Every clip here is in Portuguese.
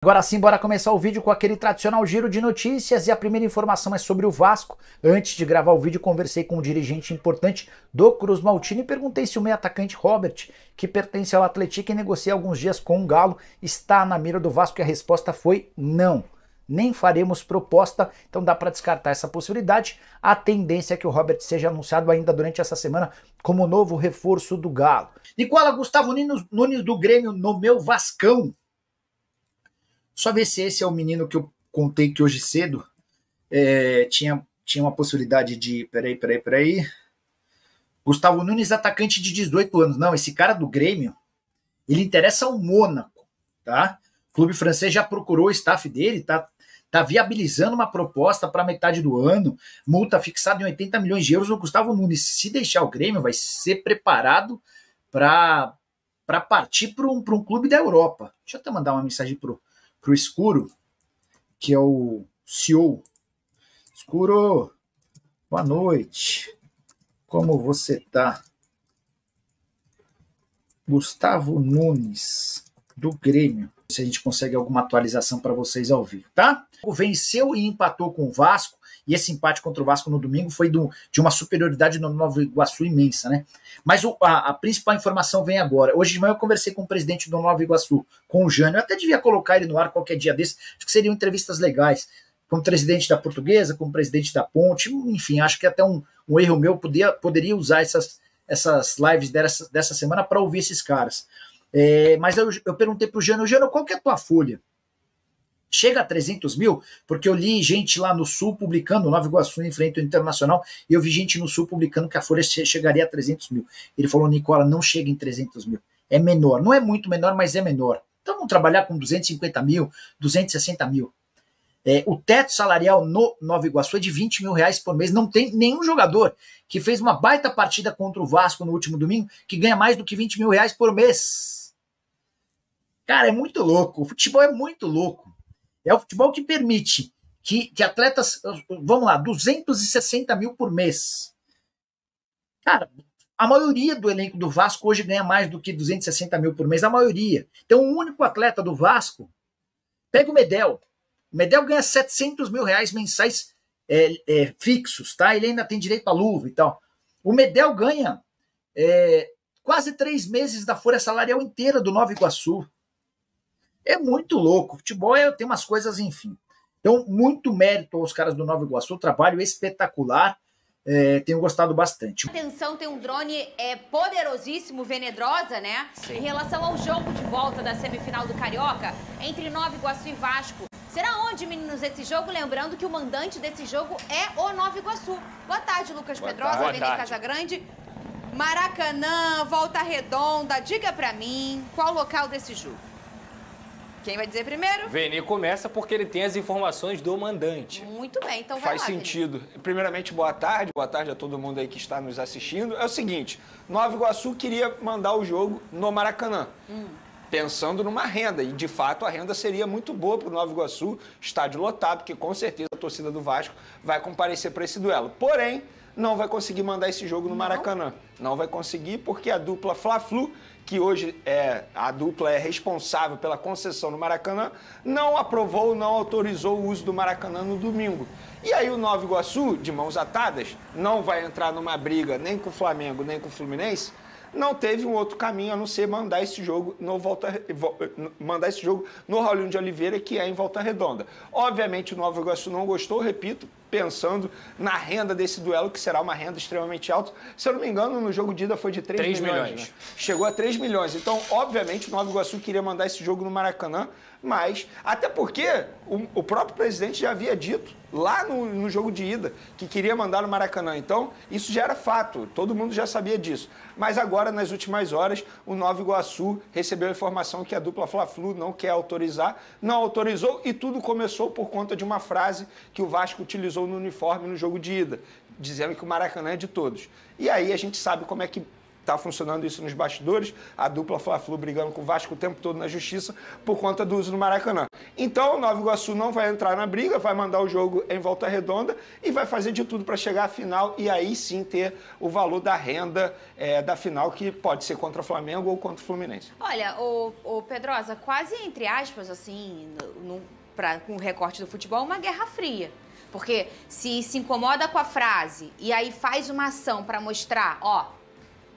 Agora sim, bora começar o vídeo com aquele tradicional giro de notícias e a primeira informação é sobre o Vasco. Antes de gravar o vídeo, conversei com um dirigente importante do Cruz Maltino e perguntei se o meio atacante Robert, que pertence ao Atlético e negocia alguns dias com o Galo, está na mira do Vasco e a resposta foi não. Nem faremos proposta, então dá para descartar essa possibilidade. A tendência é que o Robert seja anunciado ainda durante essa semana como novo reforço do Galo. Nicola, Gustavo Nunes do Grêmio no meu Vascão. Só ver se esse é o menino que eu contei que hoje cedo tinha uma possibilidade de... Peraí. Gustavo Nunes, atacante de 18 anos. Não, esse cara do Grêmio, ele interessa ao Mônaco, tá? O clube francês já procurou o staff dele, tá viabilizando uma proposta para metade do ano, multa fixada em 80 milhões de euros no Gustavo Nunes. Se deixar o Grêmio, vai ser preparado para partir para um clube da Europa. Deixa eu até mandar uma mensagem pro Escuro, que é o CEO. Escuro, boa noite. Como você tá? Gustavo Nunes, do Grêmio. Se a gente consegue alguma atualização para vocês ao vivo, tá? Venceu e empatou com o Vasco, e esse empate contra o Vasco no domingo foi de uma superioridade no Nova Iguaçu imensa, né? Mas a principal informação vem agora. Hoje de manhã eu conversei com o presidente do Nova Iguaçu, com o Jânio. Eu até devia colocar ele no ar qualquer dia desse, acho que seriam entrevistas legais. Com o presidente da Portuguesa, com o presidente da Ponte, enfim, acho que até um erro meu poderia usar essas lives dessa semana para ouvir esses caras. Mas eu perguntei para o Jânio, qual que é a tua folha? Chega a 300 mil? Porque eu li gente lá no Sul publicando, o Nova Iguaçu enfrenta o Internacional, e eu vi gente no Sul publicando que a folha chegaria a 300 mil. Ele falou, Nicola, não chega em 300 mil. É menor. Não é muito menor, mas é menor. Então vamos trabalhar com 250 mil, 260 mil. O teto salarial no Nova Iguaçu é de 20 mil reais por mês. Não tem nenhum jogador que fez uma baita partida contra o Vasco no último domingo que ganha mais do que 20 mil reais por mês. Cara, é muito louco. O futebol é muito louco. É o futebol que permite que atletas, vamos lá, 260 mil por mês. Cara, a maioria do elenco do Vasco hoje ganha mais do que 260 mil por mês, a maioria. Então o único atleta do Vasco, pega o Medel. O Medel ganha 700 mil reais mensais fixos, tá? Ele ainda tem direito à luva e tal. O Medel ganha quase 3 meses da folha salarial inteira do Nova Iguaçu. É muito louco. O futebol tem umas coisas, enfim. Então, muito mérito aos caras do Nova Iguaçu, trabalho espetacular. Tenho gostado bastante. Atenção, tem um drone poderosíssimo, Venedrosa, né? Sim. Em relação ao jogo de volta da semifinal do Carioca, entre Nova Iguaçu e Vasco. Será onde, meninos, esse jogo? Lembrando que o mandante desse jogo é o Nova Iguaçu. Boa tarde, Lucas Pedrosa, Vene Casagrande. Maracanã, Volta Redonda, diga pra mim qual o local desse jogo. Quem vai dizer primeiro? Vene começa porque ele tem as informações do mandante. Muito bem, então vai lá. Faz sentido. Vene. Primeiramente, boa tarde a todo mundo aí que está nos assistindo. É o seguinte, Nova Iguaçu queria mandar o jogo no Maracanã, pensando numa renda, e de fato a renda seria muito boa para o Nova Iguaçu, estádio lotado, porque com certeza a torcida do Vasco vai comparecer para esse duelo. Porém, não vai conseguir mandar esse jogo no Maracanã. Não vai conseguir porque a dupla Fla-Flu, que hoje a dupla é responsável pela concessão no Maracanã, não aprovou, não autorizou o uso do Maracanã no domingo. E aí o Nova Iguaçu, de mãos atadas, não vai entrar numa briga nem com o Flamengo, nem com o Fluminense, não teve um outro caminho a não ser mandar esse jogo no Raulinho de Oliveira, que é em Volta Redonda. Obviamente o Nova Iguaçu não gostou, repito, pensando na renda desse duelo, que será uma renda extremamente alta. Se eu não me engano, no jogo de ida foi de 3 milhões. Né? Chegou a 3 milhões. Então, obviamente, o Nova Iguaçu queria mandar esse jogo no Maracanã, mas até porque o próprio presidente já havia dito lá no jogo de ida que queria mandar no Maracanã. Então, isso já era fato, todo mundo já sabia disso. Mas agora, nas últimas horas, o Nova Iguaçu recebeu a informação que a dupla Fla-Flu não quer autorizar, não autorizou, e tudo começou por conta de uma frase que o Vasco utilizou no uniforme no jogo de ida, dizendo que o Maracanã é de todos. E aí a gente sabe como é que está funcionando isso nos bastidores, a dupla Fla-Flu brigando com o Vasco o tempo todo na justiça por conta do uso do Maracanã. Então, o Nova Iguaçu não vai entrar na briga, vai mandar o jogo em Volta Redonda e vai fazer de tudo para chegar à final e aí sim ter o valor da renda da final, que pode ser contra o Flamengo ou contra o Fluminense. Olha, o Pedrosa, quase entre aspas, assim, com o recorte do futebol, uma guerra fria. Porque se incomoda com a frase e aí faz uma ação para mostrar, ó,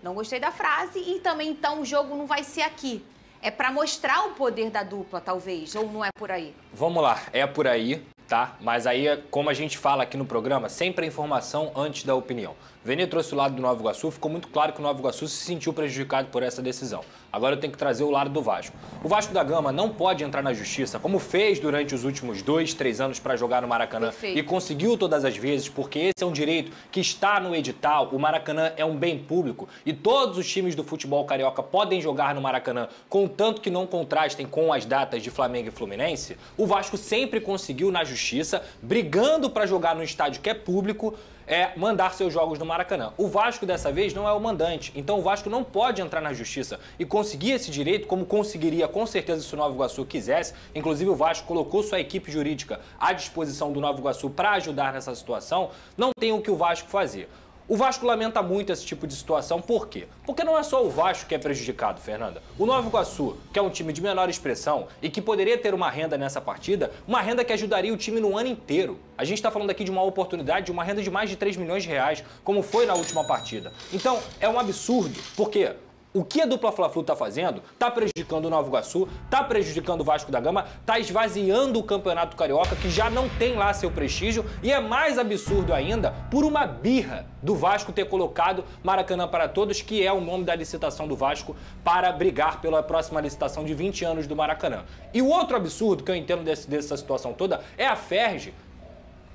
não gostei da frase e também então o jogo não vai ser aqui. É para mostrar o poder da dupla, talvez, ou não é por aí? Vamos lá, é por aí, tá? Mas aí, como a gente fala aqui no programa, sempre a informação antes da opinião. Vene trouxe o lado do Nova Iguaçu, ficou muito claro que o Nova Iguaçu se sentiu prejudicado por essa decisão. Agora eu tenho que trazer o lado do Vasco. O Vasco da Gama não pode entrar na justiça, como fez durante os últimos 2, 3 anos para jogar no Maracanã. Perfeito. E conseguiu todas as vezes, porque esse é um direito que está no edital. O Maracanã é um bem público e todos os times do futebol carioca podem jogar no Maracanã, contanto que não contrastem com as datas de Flamengo e Fluminense. O Vasco sempre conseguiu na justiça, brigando para jogar no estádio que é público, mandar seus jogos no Maracanã. O Vasco dessa vez não é o mandante, então o Vasco não pode entrar na justiça e conseguir esse direito, como conseguiria com certeza se o Nova Iguaçu quisesse. Inclusive o Vasco colocou sua equipe jurídica à disposição do Nova Iguaçu para ajudar nessa situação. Não tem o que o Vasco fazer. O Vasco lamenta muito esse tipo de situação, por quê? Porque não é só o Vasco que é prejudicado, Fernanda. O Nova Iguaçu, que é um time de menor expressão e que poderia ter uma renda nessa partida, uma renda que ajudaria o time no ano inteiro. A gente está falando aqui de uma oportunidade, de uma renda de mais de 3 milhões de reais, como foi na última partida. Então, é um absurdo, porque o que a dupla Fla-Flu está fazendo está prejudicando o Nova Iguaçu, está prejudicando o Vasco da Gama, está esvaziando o Campeonato Carioca, que já não tem lá seu prestígio, e é mais absurdo ainda por uma birra do Vasco ter colocado Maracanã para Todos, que é o nome da licitação do Vasco, para brigar pela próxima licitação de 20 anos do Maracanã. E o outro absurdo que eu entendo dessa situação toda é a Ferj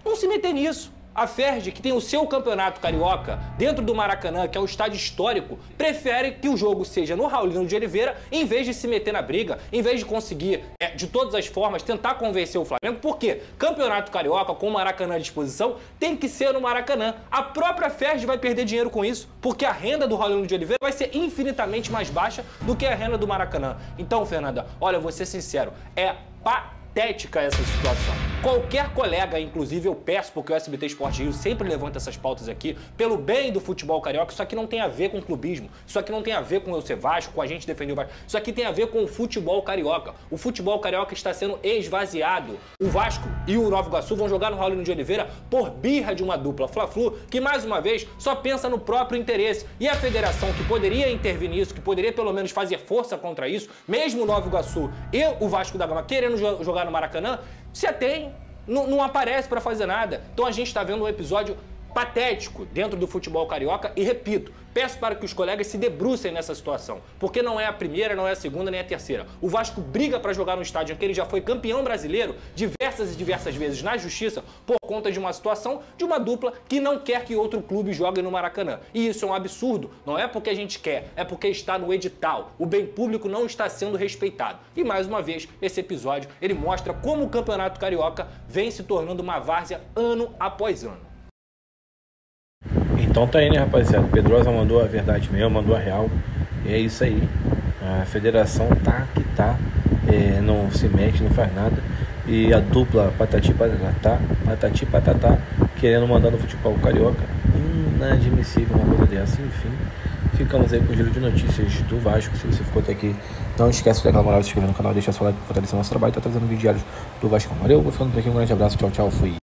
não se meter nisso. A Ferj, que tem o seu campeonato carioca dentro do Maracanã, que é um estádio histórico, prefere que o jogo seja no Raulino de Oliveira, em vez de se meter na briga, em vez de conseguir, de todas as formas, tentar convencer o Flamengo. Porque campeonato carioca com o Maracanã à disposição tem que ser no Maracanã. A própria Ferj vai perder dinheiro com isso, porque a renda do Raulino de Oliveira vai ser infinitamente mais baixa do que a renda do Maracanã. Então, Fernanda, olha, eu vou ser sincero, é patética essa situação. Qualquer colega, inclusive eu peço, porque o SBT Esporte Rio sempre levanta essas pautas aqui, pelo bem do futebol carioca, isso aqui não tem a ver com clubismo, isso aqui não tem a ver com eu ser Vasco, com a gente defender o Vasco, isso aqui tem a ver com o futebol carioca. O futebol carioca está sendo esvaziado. O Vasco e o Nova Iguaçu vão jogar no Raulino de Oliveira por birra de uma dupla Fla-Flu, que mais uma vez só pensa no próprio interesse. E a federação, que poderia intervir nisso, que poderia pelo menos fazer força contra isso, mesmo o Nova Iguaçu e o Vasco da Gama querendo jogar no Maracanã, se atém, não aparece para fazer nada. Então a gente está vendo um episódio patético dentro do futebol carioca e, repito, peço para que os colegas se debrucem nessa situação, porque não é a primeira, não é a segunda, nem a terceira. O Vasco briga para jogar no estádio em que ele já foi campeão brasileiro diversas e diversas vezes na justiça por conta de uma situação de uma dupla que não quer que outro clube jogue no Maracanã. E isso é um absurdo. Não é porque a gente quer, é porque está no edital. O bem público não está sendo respeitado. E mais uma vez, esse episódio, ele mostra como o Campeonato Carioca vem se tornando uma várzea ano após ano. Então tá aí, né, rapaziada? Pedrosa mandou a verdade mesmo, mandou a real. E é isso aí. A federação tá que tá, não se mexe, não faz nada. E a dupla patati patatá querendo mandar no futebol carioca. Inadmissível uma coisa dessa. Enfim, ficamos aí com o giro de notícias do Vasco. Se você ficou até aqui, não esquece de dar aquela moral, se inscrever no canal, deixar seu like, fortalecer o nosso trabalho. Tá trazendo vídeos diários do Vasco. Valeu, vou ficando por aqui, um grande abraço, tchau, tchau, fui.